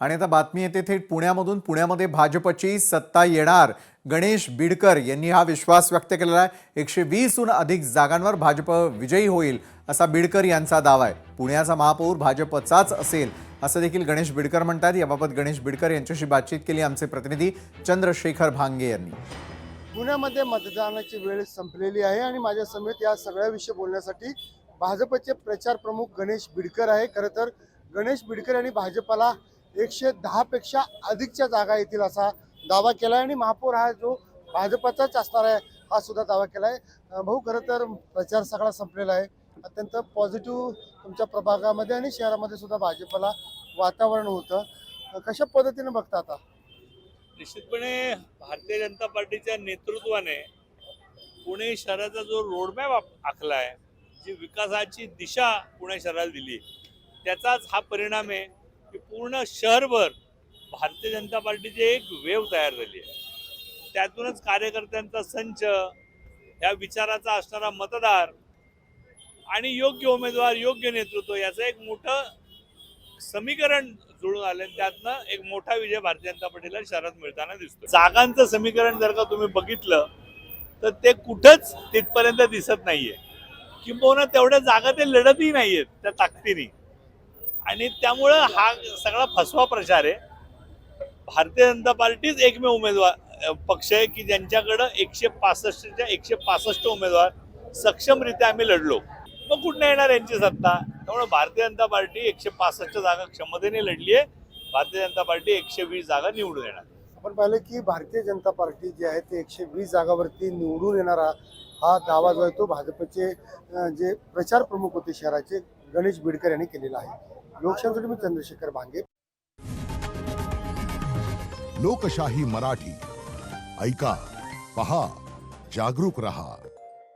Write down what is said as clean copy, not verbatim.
आणि आता बातमी येते थेट पुण्यामधून। पुण्यामध्ये भाजपची सत्ता येणार, गणेश बिडकर यांनी हा विश्वास व्यक्त केलेला आहे। 120 हून अधिक जागांवर भाजप विजयी होईल असा बिडकर यांचा दावा आहे। पुण्याचा महापौर भाजपचाच असेल असं देखील गणेश बिडकर म्हणतात। याबाबत गणेश बिडकर यांच्याशी बातचीत केली आमचे प्रतिनिधी चंद्रशेखर भांगे यांनी। पुण्यामध्ये मतदानाची वेळ संपलेली आहे आणि माझ्या समेत या सगळ्या विषय बोलण्यासाठी भाजपचे प्रचार प्रमुख गणेश बिडकर आहे। खरं तर गणेश बिडकर यांनी भाजपला 110 पेक्षा अधिकच्या जागा येतील असा दावा केला आहे आणि महापौर हा जो भाजपचाच असणार आहे हा सुद्धा दावा केला आहे। भाऊ, खरं तर प्रचार सगळा संपलेला आहे, अत्यंत पॉझिटिव्ह तुमच्या प्रभागामध्ये आणि शहरामध्ये सुद्धा भाजपला वातावरण होतं। कशा पद्धतीने बघता आता? निश्चितपणे भारतीय जनता पार्टीच्या नेतृत्वाने पुणे शहराचा जो रोडमॅप आखला आहे, जी विकासाची दिशा पुणे शहराला दिली, त्याचाच हा परिणाम आहे की पूर्ण शहरभर भारतीय जनता पार्टीची एक वेव तयार झाली आहे। त्यातूनच कार्यकर्त्यांचा संच, या विचाराचा असणारा मतदार आणि योग्य उमेदवार, योग्य नेतृत्व याचं एक मोठं समीकरण जुळून आलं। त्यातनं एक मोठा विजय भारतीय जनता पार्टीला शहरात मिळताना दिसतो। जागांचं समीकरण जर का तुम्ही बघितलं तर ते कुठंच तिथपर्यंत दिसत नाहीये, किंबहुना तेवढ्या जागा ते लढतही नाहीयेत त्या ताकदीने। आणि त्यामुळं हा सगळा फसवा प्रचार आहे। भारतीय जनता पार्टीच एकमेव उमेदवार पक्ष आहे की ज्यांच्याकडं 165च्या 165 उमेदवार सक्षमरित्या आम्ही लढलो। मग कुठनं येणार यांची सत्ता? त्यामुळे भारतीय जनता पार्टी 165 जागा क्षमतेने लढली आहे। भारतीय जनता पार्टी 120 जागा निवडून येणार। आपण पाहिलं की भारतीय जनता पार्टी जी आहे ते 120 जागावरती निवडून येणारा हा दावा जो आहे तो भाजपचे जे प्रचार प्रमुख होते शहराचे गणेश बिडकर यांनी केलेला आहे। लोकशाहीसाठी मी चंद्रशेखर भांगे। लोकशाही मराठी ऐका, पहा, जागरूक रहा।